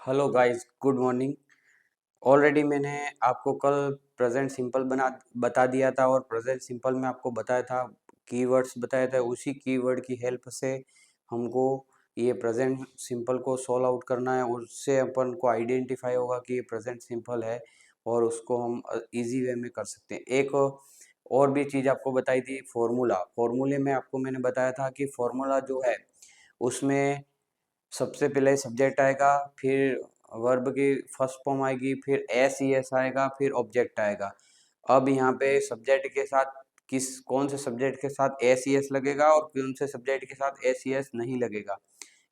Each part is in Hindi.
Hello guys, good morning. Already मैंने आपको कल प्रेजेंट सिंपल बता दिया था और प्रेजेंट सिंपल में आपको बताया था, कीवर्ड्स बताया था। उसी कीवर्ड की हेल्प से हमको ये प्रेजेंट सिंपल को सॉल्व आउट करना है। उससे अपन को आइडेंटिफाई होगा कि ये प्रेजेंट सिंपल है और उसको हम इजी वे में कर सकते हैं। एक और भी चीज़ आपको बताई थी, फॉर्मूले में आपको मैंने बताया था कि फॉर्मूला जो है उसमें सबसे पहले सब्जेक्ट आएगा, फिर वर्ब की फर्स्ट फॉर्म आएगी, फिर एस ई एस आएगा, फिर ऑब्जेक्ट आएगा। अब यहाँ पे सब्जेक्ट के साथ कौन से सब्जेक्ट के साथ एस ई एस लगेगा और कौन से सब्जेक्ट के साथ एस ई एस नहीं लगेगा,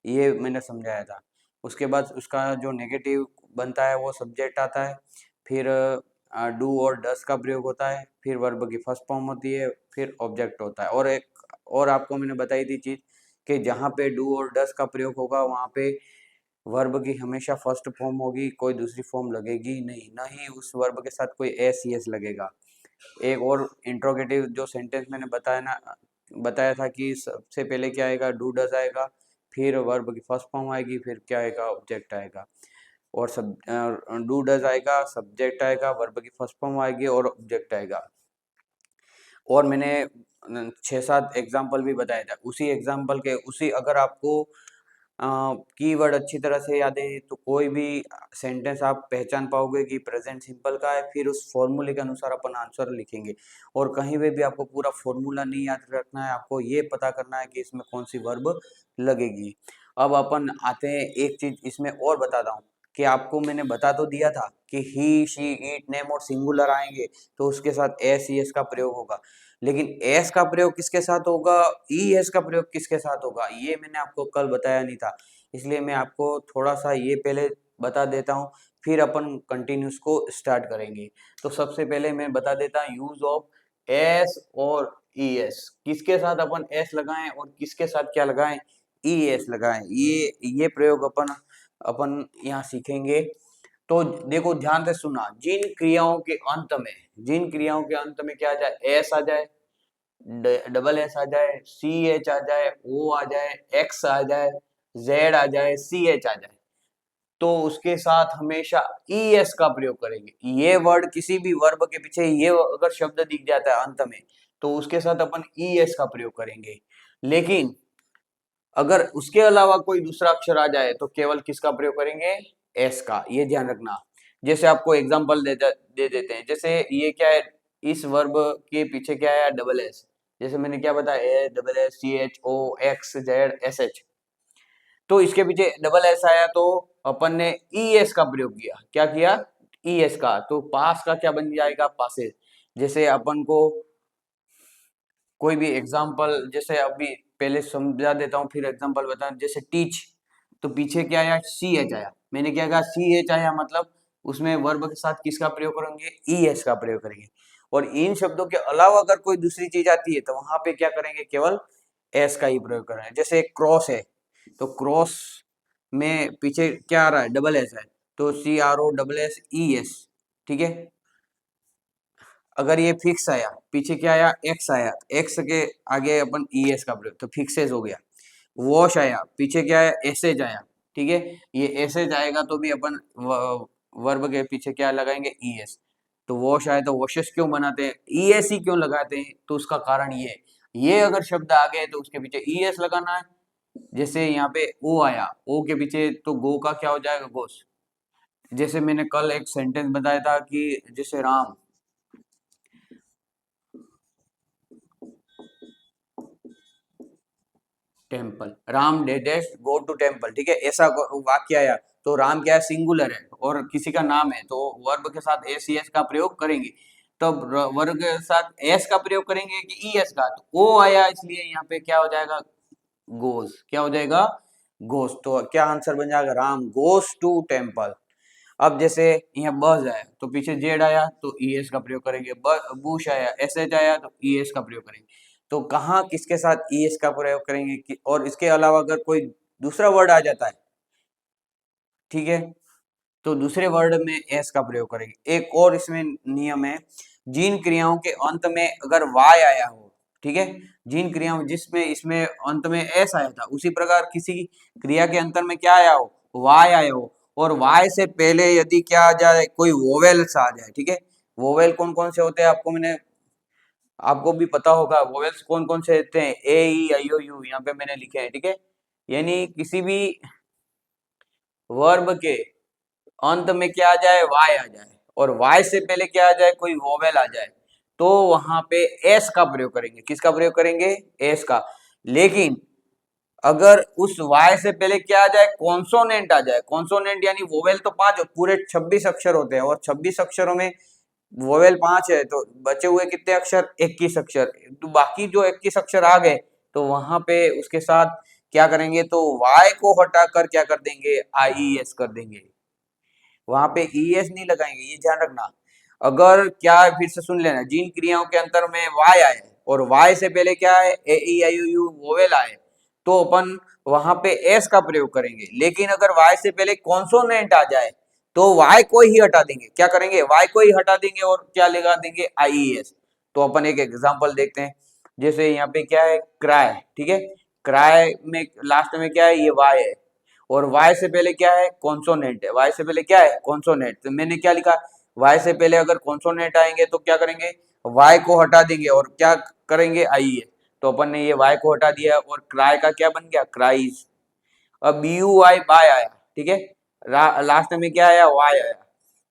ये मैंने समझाया था। उसके बाद उसका जो नेगेटिव बनता है वो सब्जेक्ट आता है, फिर डू और डस का प्रयोग होता है, फिर वर्ब की फर्स्ट फॉर्म होती है, फिर ऑब्जेक्ट होता है। और एक और आपको मैंने बताई थी चीज़ कि जहाँ पे डू और डस का प्रयोग होगा वहाँ पे वर्ब की हमेशा फर्स्ट फॉर्म होगी, कोई दूसरी फॉर्म लगेगी नहीं, ना ही उस वर्ब के साथ कोई एस ई एस लगेगा। एक और इंट्रोगेटिव जो सेंटेंस मैंने बताया था कि सबसे पहले क्या आएगा, डू डज आएगा, फिर वर्ब की फर्स्ट फॉर्म आएगी, फिर क्या आएगा, ऑब्जेक्ट आएगा। और सब डू डज आएगा, सब्जेक्ट आएगा, वर्ब की फर्स्ट फॉर्म आएगी और ऑब्जेक्ट आएगा। और मैंने 6-7 एग्जाम्पल भी बताया था। उसी एग्जाम्पल के उसी अगर आपको कीवर्ड अच्छी तरह से याद है तो कोई भी सेंटेंस आप पहचान पाओगे कि प्रेजेंट सिंपल का है। फिर उस फॉर्मूले के अनुसार अपन आंसर लिखेंगे। और कहीं पे भी आपको पूरा फॉर्मूला नहीं याद रखना है, आपको ये पता करना है कि इसमें कौन सी वर्ब लगेगी। अब अपन आते हैं, एक चीज इसमें और बताता हूँ कि आपको मैंने बता तो दिया था कि ही शी इट नेम और सिंगुलर आएंगे तो उसके साथ एस ई एस का प्रयोग होगा, लेकिन एस का प्रयोग किसके साथ होगा, ई एस का प्रयोग किसके साथ होगा, ये मैंने आपको कल बताया नहीं था। इसलिए मैं आपको थोड़ा सा ये पहले बता देता हूँ, फिर अपन कंटिन्यूस को स्टार्ट करेंगे। तो सबसे पहले मैं बता देता हूँ यूज ऑफ एस और ई एस, किसके साथ अपन एस लगाएं और किसके साथ क्या लगाएं, ई एस लगाएं। ये प्रयोग अपन अपन यहाँ सीखेंगे। तो देखो ध्यान से सुना, जिन क्रियाओं के अंत में क्या आ जाए, एस आ जाए, डबल एस आ जाए, सी एच आ जाए, ओ आ जाए, एक्स आ जाए, जेड आ जाए, सी एच आ जाए, तो उसके साथ हमेशा ई एस का प्रयोग करेंगे। ये वर्ड किसी भी वर्ब के पीछे ये अगर शब्द दिख जाता है अंत में तो उसके साथ अपन ई एस का प्रयोग करेंगे। लेकिन अगर उसके अलावा कोई दूसरा अक्षर आ जाए तो केवल किसका प्रयोग करेंगे, एस का। ये ध्यान रखना। जैसे आपको एग्जांपल दे देते हैं, जैसे ये क्या है, इस वर्ब के पीछे क्या है, डबल एस। जैसे मैंने क्या बताया, A double S C H O X Z S H, तो इसके पीछे डबल एस आया तो अपन ने ई एस का प्रयोग किया। क्या किया, ई एस का। तो पास का क्या बन जाएगा, पासेज। जैसे अपन को कोई भी एग्जाम्पल, जैसे अभी पहले समझा देता हूँ फिर एग्जाम्पल बता। जैसे टीच, तो पीछे क्या आया, सी एच आया। मैंने क्या कहा, सी एच आया मतलब उसमें वर्ब के साथ किसका प्रयोग करेंगे, ई एस का प्रयोग करेंगे। और इन शब्दों के अलावा अगर कोई दूसरी चीज आती है तो वहां पे क्या करेंगे, केवल एस का ही प्रयोग करेंगे। जैसे क्रॉस है, तो क्रॉस में पीछे क्या आ रहा है, डबल एस है, तो C R O double S E S. ठीक है। अगर ये फिक्स आया, पीछे क्या आया, एक्स आया, एक्स के आगे अपन ई एस का प्रयोग, तो फिक्सेस हो गया। वॉश आया, पीछे क्या आया, एसेज आया। ठीक है। ये एसेज आएगा तो भी अपन वर्ब के पीछे क्या लगाएंगे, ई एस। तो वॉश आया तो वॉशेस क्यों बनाते हैं, ई एस ही क्यों लगाते हैं, तो उसका कारण ये अगर शब्द आ गए तो उसके पीछे ई एस लगाना है। जैसे यहाँ पे ओ आया, ओ के पीछे तो गो का क्या हो जाएगा, गोस। जैसे मैंने कल एक सेंटेंस बताया था कि जैसे Ram temple, Ram dash go to temple. ठीक है, ऐसा वाक्य आया तो राम क्या है, सिंगुलर है और किसी का नाम है, तो वर्ब के साथ एस ई एस का प्रयोग करेंगे। तब वर्ब के साथ एस का प्रयोग करेंगे कि ई एस का, तो ओ आया इसलिए यहाँ पे क्या हो जाएगा, गोस। क्या हो जाएगा, गोस। तो क्या आंसर बन जाएगा, राम गोस टू टेम्पल। अब जैसे यहाँ बस आया तो पीछे जेड आया तो ई एस का प्रयोग करेंगे, बुश आया, एस एच आया तो ई एस का प्रयोग करेंगे। तो कहाँ किसके साथ ई एस का प्रयोग करेंगे और इसके अलावा अगर कोई दूसरा वर्ड आ जाता है, ठीक है, तो दूसरे वर्ड में एस का प्रयोग करेंगे। एक और इसमें नियम है, जिन क्रियाओं के अंत में अगर वाय आया हो, ठीक है, जिन क्रियाओं जिसमें इसमें अंत में एस आया था, उसी प्रकार किसी क्रिया के अंत में क्या आया हो, वाय आया हो, और वाई से पहले यदि क्या आ जाए, कोई वोवेल्स आ जाए, ठीक है। वोवेल कौन कौन से होते हैं आपको भी पता होगा। वोवेल्स कौन कौन से होते हैं, ए ई आई ओ यू, यहाँ पे मैंने लिखे हैं, ठीक है। यानी किसी भी वर्ब के अंत में क्या आ जाए, वाई आ जाए, और वाई से पहले क्या आ जाए, कोई वोवेल आ जाए, तो वहां पे एस का प्रयोग करेंगे। किसका प्रयोग करेंगे, एस का। लेकिन अगर उस वाई से पहले क्या आ जाए, कॉन्सोनेंट आ जाए। कॉन्सोनेंट यानी वोवेल तो 5 पूरे 26 अक्षर होते हैं, और 26 अक्षरों में वोवेल 5 है, तो बचे हुए कितने अक्षर, 21 अक्षर। तो बाकी जो 21 अक्षर आ गए, तो वहां पे उसके साथ क्या करेंगे, तो वाई को हटाकर क्या कर देंगे, आई एस कर देंगे। वहां पे ईएस नहीं लगाएंगे, ये ध्यान रखना। अगर क्या है, फिर से सुन लेना, जिन क्रियाओं के अंतर में वाई आए और वाई से पहले क्या है, ए ई आई ओ यू वोवेल आए, तो अपन वहां पे एस का प्रयोग करेंगे। लेकिन अगर वाई से पहले कॉन्सोनेंट आ जाए, तो वाई को ही हटा देंगे। क्या करेंगे, वाई को ही हटा देंगे और क्या लगा देंगे, आई एस। तो अपन एक एग्जांपल देखते हैं। जैसे यहाँ पे क्या है, क्राई, ठीक है। क्राई में लास्ट में क्या है, ये वाई है, और वाई से पहले क्या है, कॉन्सोनेंट है। वाई से पहले क्या है, कॉन्सोनेंट। तो मैंने क्या लिखा, वाई से पहले अगर कॉन्सोनेंट आएंगे तो क्या करेंगे, वाई को हटा देंगे और क्या करेंगे, आई है। तो अपन ने ये वाई को हटा दिया और क्राई का क्या बन गया, क्राइज। अब बी यू वाई बाय आया, ठीक है। लास्ट में क्या आया, वाई आया,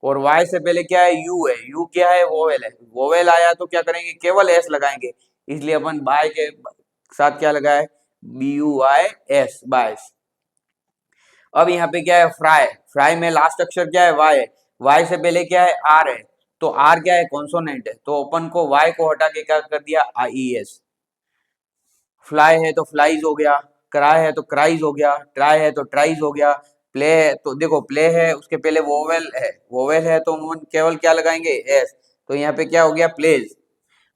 और वाई से पहले क्या है, यू है। यू क्या है, वोवेल है। वोवेल आया तो क्या करेंगे, केवल एस लगाएंगे। इसलिए अपन बाय के साथ क्या लगाए, बी यू वाई एस, बायस। अब यहाँ पे क्या है, फ्राई। फ्राई में लास्ट अक्षर क्या है, वाई है। वाई से पहले क्या है, आर है। तो आर क्या है, कॉन्सोनेंट है, तो अपन को वाई को हटा के क्या कर दिया, आई एस। फ्लाई है तो फ्लाइज हो गया, क्राई है तो क्राइज हो गया, ट्राई है तो ट्राइज हो गया, प्ले है तो देखो, प्ले है उसके पहले वोवेल है, वोवेल है तो हम केवल क्या लगाएंगे, एस। तो यहाँ पे क्या हो गया, प्लेज।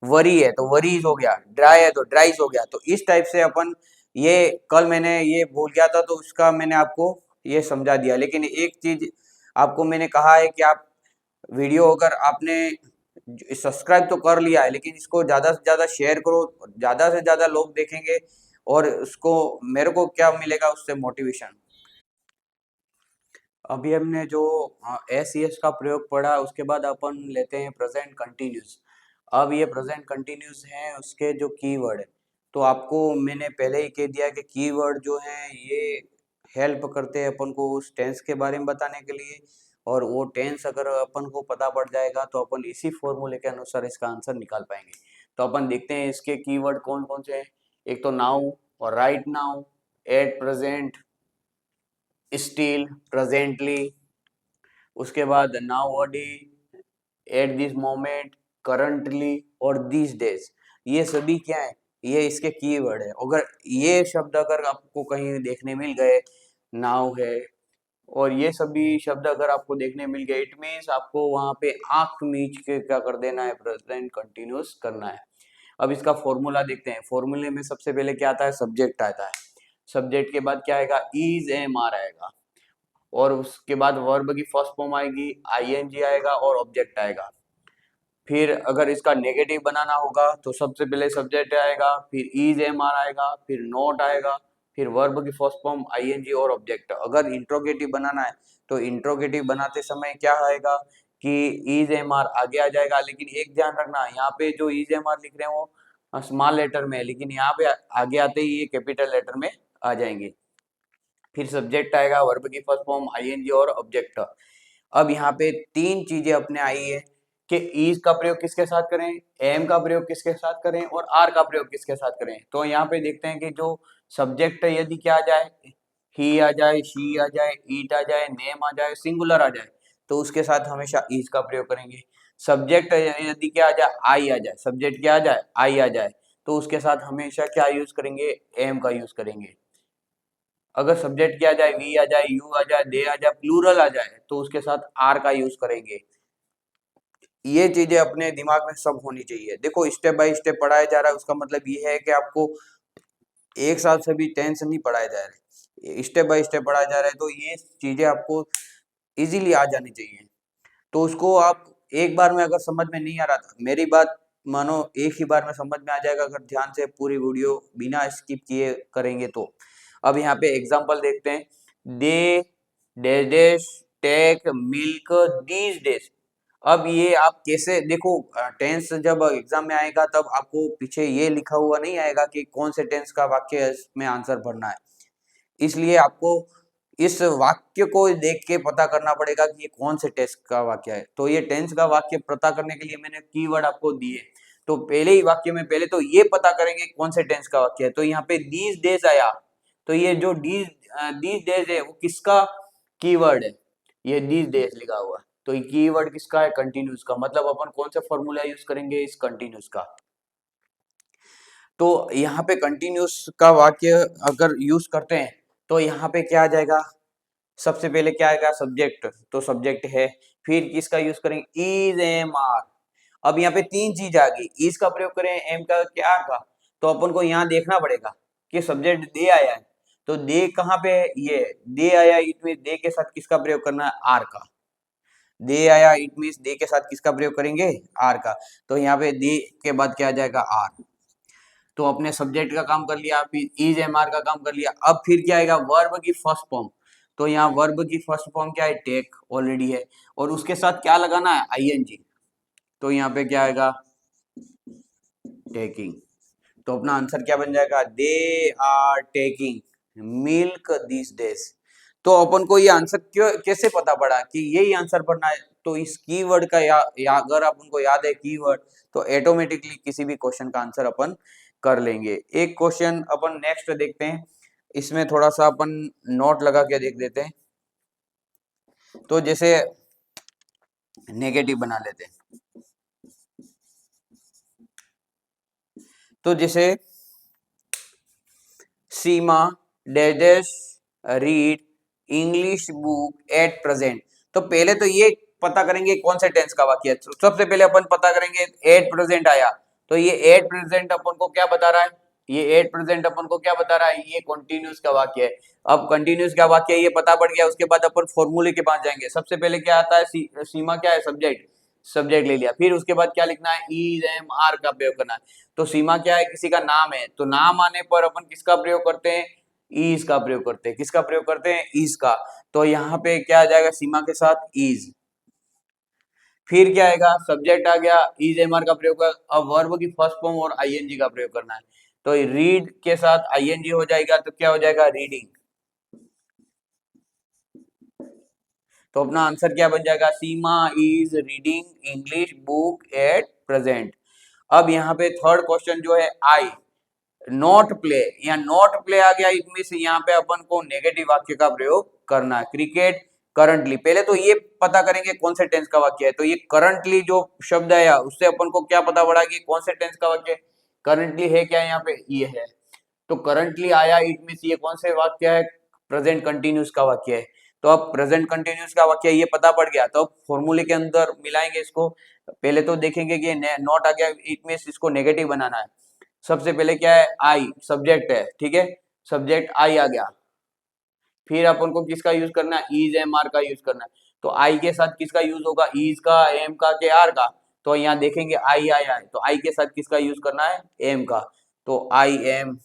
वरी है तो वरीज हो गया, ड्राई है तो ड्राइज हो गया। तो इस टाइप से अपन, ये कल मैंने ये भूल गया था, तो उसका मैंने आपको ये समझा दिया। लेकिन एक चीज आपको मैंने कहा है कि आप वीडियो अगर आपने सब्सक्राइब तो कर लिया है, लेकिन इसको ज्यादा से ज्यादा शेयर करो, ज्यादा से ज्यादा लोग देखेंगे, और उसको, मेरे को क्या मिलेगा उससे, मोटिवेशन। अभी हमने जो एस सी एस का प्रयोग पढ़ा, उसके बाद अपन लेते हैं प्रेजेंट कंटिन्यूस। अब ये प्रेजेंट कंटिन्यूस है, उसके जो कीवर्ड है, तो आपको मैंने पहले ही कह दिया कि कीवर्ड जो है ये हेल्प करते हैं अपन को उस टेंस के बारे में बताने के लिए। और वो टेंस अगर अपन को पता पड़ जाएगा, तो अपन इसी फॉर्मूले के अनुसार इसका आंसर निकाल पाएंगे। तो अपन देखते हैं इसके कीवर्ड कौन कौन से हैं। एक तो नाउ और right now, at present, still, presently, उसके बाद now, eight this moment, currently और दिस डेज। ये सभी क्या है, ये इसके कीवर्ड है। अगर ये शब्द अगर आपको कहीं देखने मिल गए, नाउ है, और ये सभी शब्द अगर आपको देखने मिल गए, इट मीन्स आपको वहां पे आंख मीच के क्या कर देना है, प्रेजेंट कंटिन्यूस करना है। अब इसका फॉर्मूला देखते हैं। फॉर्मूले में सबसे पहले क्या आता है, सब्जेक्ट आता है। सब्जेक्ट के बाद क्या आएगा, इज एम आर आएगा, और उसके बाद वर्ब की फर्स्ट फॉर्म आएगी, आईएनजी आएगा, और ऑब्जेक्ट आएगा। फिर अगर इसका नेगेटिव बनाना होगा, तो सबसे पहले सब्जेक्ट आएगा, फिर इज एम आर आएगा, फिर नॉट आएगा, फिर वर्ब की फर्स्ट फॉर्म आईएनजी और ऑब्जेक्ट। अगर इंट्रोगेटिव बनाना है, तो इंट्रोगेटिव बनाते समय क्या आएगा, कि इज एम आर आगे आ जाएगा। लेकिन एक ध्यान रखना, यहाँ पे जो इज एम आर लिख रहे हैं वो स्मॉल लेटर में है, लेकिन यहाँ पे आगे आते ही ये कैपिटल लेटर में आ जाएंगे। फिर सब्जेक्ट आएगा, वर्ब की फर्स्ट फॉर्म, आईएनजी और ऑब्जेक्ट। अब यहाँ पे तीन चीजें अपने आई है कि इज का प्रयोग किसके साथ करें, एम का प्रयोग किसके साथ करें, और आर का प्रयोग किसके साथ करें। तो यहाँ पे देखते हैं कि जो सब्जेक्ट है, यदि क्या आ जाए, ही आ जाए, शी आ जाए, ईट आ जाए, नेम आ जाए, सिंगुलर आ जाए, तो उसके साथ हमेशा इज का प्रयोग करेंगे। सब्जेक्ट यदि क्या आ जाए, आई आ जाए, सब्जेक्ट क्या आ जाए, आई आ जाए, तो उसके साथ हमेशा क्या यूज करेंगे, एम का यूज करेंगे। अगर सब्जेक्ट क्या आ जाए, वी आ जाए, यू आ जाए, दे आ जाए, प्लूरल आ जाए, तो उसके साथ आर का यूज करेंगे। ये चीजें अपने दिमाग में सब होनी चाहिए। देखो, स्टेप बाय स्टेप पढ़ाया जा रहा है, उसका मतलब ये है कि आपको एक साथ सभी टेंस नहीं पढ़ाए जा रहे, स्टेप बाय स्टेप पढ़ाया जा रहा है, तो ये चीजें आपको इजीली आ जानी चाहिए। तो उसको आप एक बार में अगर समझ में नहीं आ रहा था, मेरी बात मानो, एक ही बार में समझ में आ जाएगा अगर ध्यान से पूरी वीडियो बिना स्किप किए करेंगे तो। अब यहाँ पे एग्जांपल देखते हैं। They dash take milk these days. अब ये आप कैसे देखो, टेंस जब एग्जाम में आएगा तब आपको पीछे ये लिखा हुआ नहीं आएगा कि कौन से टेंस का वाक्य है, इसमें आंसर भरना है। इसलिए आपको इस वाक्य को देख के पता करना पड़ेगा कि ये कौन से टेंस का वाक्य है। तो ये टेंस का वाक्य पता करने के लिए मैंने कीवर्ड आपको दिए। तो पहले ही वाक्य में पहले तो ये पता करेंगे कौन से टेंस का वाक्य है। तो यहाँ पे दीज डेज आया, तो ये जो दीज डेज है वो किसका कीवर्ड है, ये दीज डेज लिखा हुआ। तो ये कीवर्ड किसका है, कंटिन्यूस का। मतलब अपन कौन सा फॉर्मूला यूज करेंगे, इस कंटिन्यूस का। तो यहाँ पे कंटिन्यूस का वाक्य अगर यूज करते हैं तो यहाँ पे क्या आ जाएगा, सबसे पहले क्या आएगा, सब्जेक्ट। तो सब्जेक्ट है, फिर किसका यूज करेंगे, इज एम आर। अब यहाँ पे तीन चीज आ गई, इज का प्रयोग करें, एम का, क्या का। तो अपन को यहाँ देखना पड़ेगा कि सब्जेक्ट दे आया है, तो दे कहाँ पे है, ये दे आया, इट मीन दे के साथ किसका प्रयोग करना है, आर का। दे आया इट मीन दे के साथ किसका प्रयोग करेंगे, आर का। तो यहाँ पे दे के बाद क्या आ जाएगा, आर। तो अपने सब्जेक्ट का काम कर लिया, फिर इज एम आर का काम कर लिया। अब फिर क्या आएगा, वर्ब की फर्स्ट फॉर्म। तो यहाँ वर्ब की फर्स्ट फॉर्म क्या है, टेक ऑलरेडी है, और उसके साथ क्या लगाना है, आईएनजी। तो यहाँ पे क्या आएगा, टेकिंग। तो अपना आंसर क्या बन जाएगा, they are taking milk this days. तो अपन को ये आंसर क्यों कैसे पता पड़ा कि यही आंसर पढ़ना है। तो इस कीवर्ड का अगर अपन को याद है कीवर्ड, तो ऑटोमेटिकली किसी भी क्वेश्चन का आंसर अपन कर लेंगे। एक क्वेश्चन अपन नेक्स्ट देखते हैं, इसमें थोड़ा सा अपन नोट लगा के देख देते हैं। तो जैसे नेगेटिव बना लेते हैं। तो जैसे Seema dash read English book at present. तो पहले तो ये पता करेंगे कौन से टेंस का वाक्य है। तो सबसे पहले अपन पता करेंगे, एट प्रेजेंट आया, तो ये एट प्रेजेंट अपन को क्या बता रहा है, ये एट प्रेजेंट अपन को क्या बता रहा है, ये कंटिन्यूस का वाक्य है। अब कंटिन्यूस का वाक्य ये पता पड़ गया, उसके बाद अपन फॉर्मूले के पास जाएंगे। सबसे पहले क्या आता है, सीमा क्या है, सब्जेक्ट। सब्जेक्ट ले लिया, फिर उसके बाद क्या लिखना है, इज एम आर का प्रयोग करना है। तो सीमा क्या है, किसी का नाम है, तो नाम आने पर अपन किसका प्रयोग करते हैं, इज का प्रयोग करते हैं। किसका प्रयोग करते हैं, इज का। तो यहाँ पे क्या आ जाएगा, सीमा के साथ इज। फिर क्या आएगा, सब्जेक्ट आ गया, इज एम आर का प्रयोग कर। अब वर्ब की फर्स्ट फॉर्म और आईएनजी का प्रयोग करना है। तो रीड के साथ आईएनजी हो जाएगा, तो क्या हो जाएगा, रीडिंग। तो अपना आंसर क्या बन जाएगा, Seema is reading English book at present. अब यहाँ पे थर्ड क्वेश्चन जो है, आई नॉट प्ले, या नॉट प्ले आ गया, इट मींस यहाँ पे अपन को नेगेटिव वाक्य का प्रयोग करना है। क्रिकेट करंटली, पहले तो ये पता करेंगे कौन से टेंस का वाक्य है। तो ये करंटली जो शब्द आया, उससे अपन को क्या पता पड़ा कि कौन से टेंस का वाक्य है। करंटली है क्या, यहाँ पे ये है। तो करंटली आया, इट मींस ये कौन से वाक्य है, प्रेजेंट कंटिन्यूस का वाक्य है। तो अब प्रेजेंट कंटिन्यूस का वाक्य ये पता पड़ गया, तो अब फॉर्मूले के अंदर मिलाएंगे इसको। पहले तो देखेंगे कि नॉट आ गया, इट मींस इसको नेगेटिव बनाना है। सबसे पहले क्या है, आई सब्जेक्ट है, ठीक है, सब्जेक्ट आई आ गया। फिर अपन को किसका यूज करना है, इज एम आर का यूज करना है। तो आई के साथ किसका यूज होगा, इज का, एम का, के आर का। तो यहाँ देखेंगे आई आई आई, तो आई के साथ किसका यूज करना है, एम का। तो आई एम।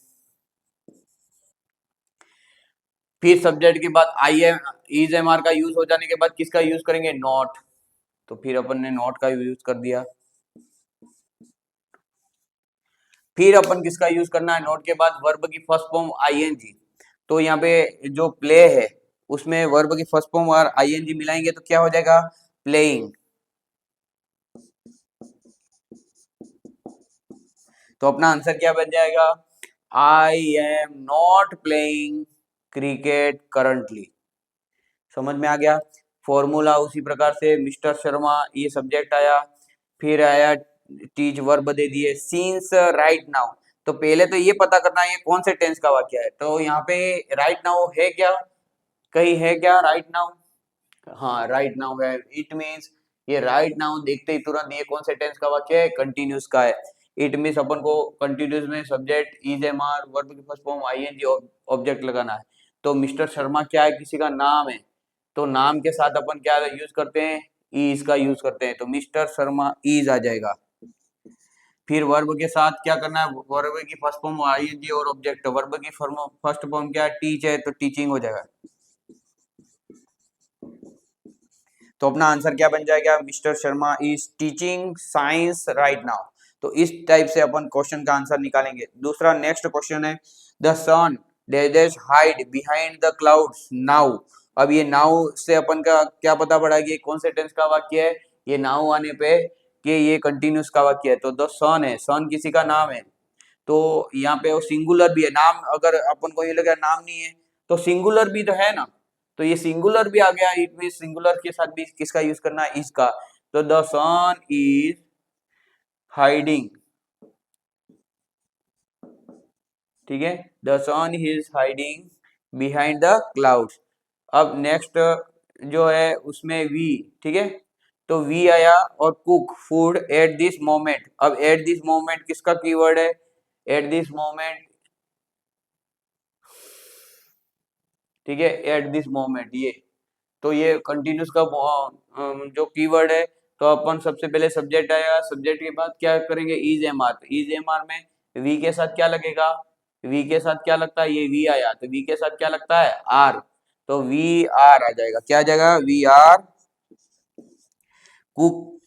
फिर सब्जेक्ट के बाद I am, is am are का यूज हो जाने के बाद किसका यूज करेंगे, नॉट। तो फिर अपन ने नॉट का यूज कर दिया। फिर अपन किसका यूज करना है, नोट के बाद वर्ब की फर्स्ट फॉर्म आईएनजी। तो यहाँ पे जो प्ले है उसमें वर्ब की फर्स्ट फॉर्म और आईएनजी मिलाएंगे तो क्या हो जाएगा, प्लेइंग। तो अपना आंसर क्या बन जाएगा, I am not playing cricket currently. समझ में आ गया। फॉर्मूला उसी प्रकार से, मिस्टर शर्मा ये सब्जेक्ट आया, फिर आया टीच, वर्ब दे दिए, सीन्स राइट नाउ। तो पहले तो ये पता करना है ये कौन से टेंस का वाक्य है। तो यहाँ पे राइट नाउ है क्या, कहीं है क्या राइट नाउ, हाँ राइट नाउ है। इट मींस ये राइट नाउ देखते ही तुरंत ये कौन से टेंस का वाक्य है, कंटिन्यूस का है। इट मींस अपन को कंटिन्यूस में subject is am are, verb की फर्स्ट फॉर्म आईएनजी, ऑब्जेक्ट लगाना है। तो मिस्टर शर्मा क्या है, किसी का नाम है, तो नाम के साथ अपन क्या यूज करते हैं, इज का यूज करते हैं। तो मिस्टर शर्मा इज आ जाएगा। फिर वर्ब के साथ क्या करना है, वर्ब की फर्स्ट फॉर्म आईएनजी और ऑब्जेक्ट। वर्ब की फर्स्ट फॉर्म क्या है, टीच है, तो टीचिंग हो जाएगा। तो अपना आंसर क्या बन जाएगा, mister Sharma is teaching science right now. तो इस टाइप से अपन क्वेश्चन का आंसर निकालेंगे। दूसरा नेक्स्ट क्वेश्चन है, the sun dash hide behind the clouds now. अब ये नाउ से अपन का क्या पता पड़ा कि कौन से टेंस का वाक्य है, ये नाउ आने पे कि ये कंटिन्यूस का वाक्य है। तो द सन है, सन किसी का नाम है, तो यहाँ पे वो सिंगुलर भी है। नाम अगर अपन को ये लगे नाम नहीं है तो सिंगुलर भी तो है ना, तो ये सिंगुलर भी आ गया। इट मीन सिंगुलर के साथ भी किसका यूज करना है, इसका। तो द सन इज हाइडिंग, ठीक है, the sun is hiding behind the clouds. अब नेक्स्ट जो है उसमें वी, ठीक है, तो वी आया और cook food at this moment. अब एट दिस मोमेंट किसका कीवर्ड है, एट दिस मोमेंट, ठीक है, एट दिस मोमेंट ये, तो ये कंटिन्यूस का जो कीवर्ड है। तो अपन सबसे पहले सब्जेक्ट आया, सब्जेक्ट के बाद क्या करेंगे, इज एम आर। तो इज एम आर में वी के साथ क्या लगेगा, वी के साथ क्या लगता है, ये वी आया तो वी के साथ क्या लगता है, आर। तो वी आर आ जाएगा, क्या आ जाएगा, वी आर कुक,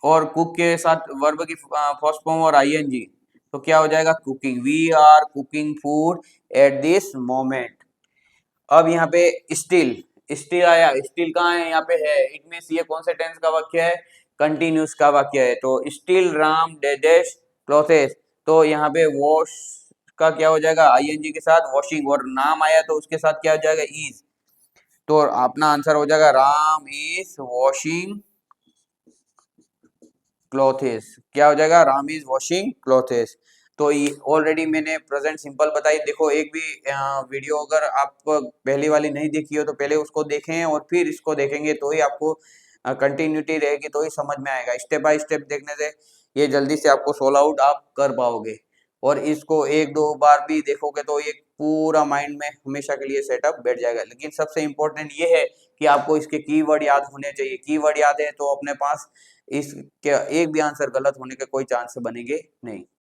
और कुक के साथ वर्ब की फर्स्ट फॉर्म और आईएनजी, तो क्या हो जाएगा, cooking. We are cooking food at this moment. अब यहाँ पे स्टिल, स्टिल आया, स्टिल कहाँ है, यहाँ पे है। इट मीन्स ये कौन से टेंस का वाक्य है, कंटिन्यूस का वाक्य है। तो स्टिल राम डैश क्लॉथेस, तो यहाँ पे वॉश का क्या हो जाएगा, आईएनजी के साथ वॉशिंग, और नाम आया तो उसके साथ क्या हो जाएगा, इज। तो अपना आंसर हो जाएगा राम इज वॉशिंग क्लॉथेस। क्या हो जाएगा, राम इज वॉशिंग क्लॉथेस। तो ये ऑलरेडी मैंने प्रेजेंट सिंपल बताई। देखो एक भी वीडियो अगर आप पहली वाली नहीं देखी हो तो पहले उसको देखें और फिर इसको देखेंगे, तो ही आपको कंटिन्यूटी रहेगी, तो ही समझ में आएगा। स्टेप बाय स्टेप देखने से ये जल्दी से आपको सोल्व आउट आप कर पाओगे। और इसको एक दो बार भी देखोगे तो ये पूरा माइंड में हमेशा के लिए सेटअप बैठ जाएगा। लेकिन सबसे इम्पोर्टेंट ये है कि आपको इसके कीवर्ड याद होने चाहिए। कीवर्ड याद है तो अपने पास इसके एक भी आंसर गलत होने के कोई चांस बनेंगे नहीं।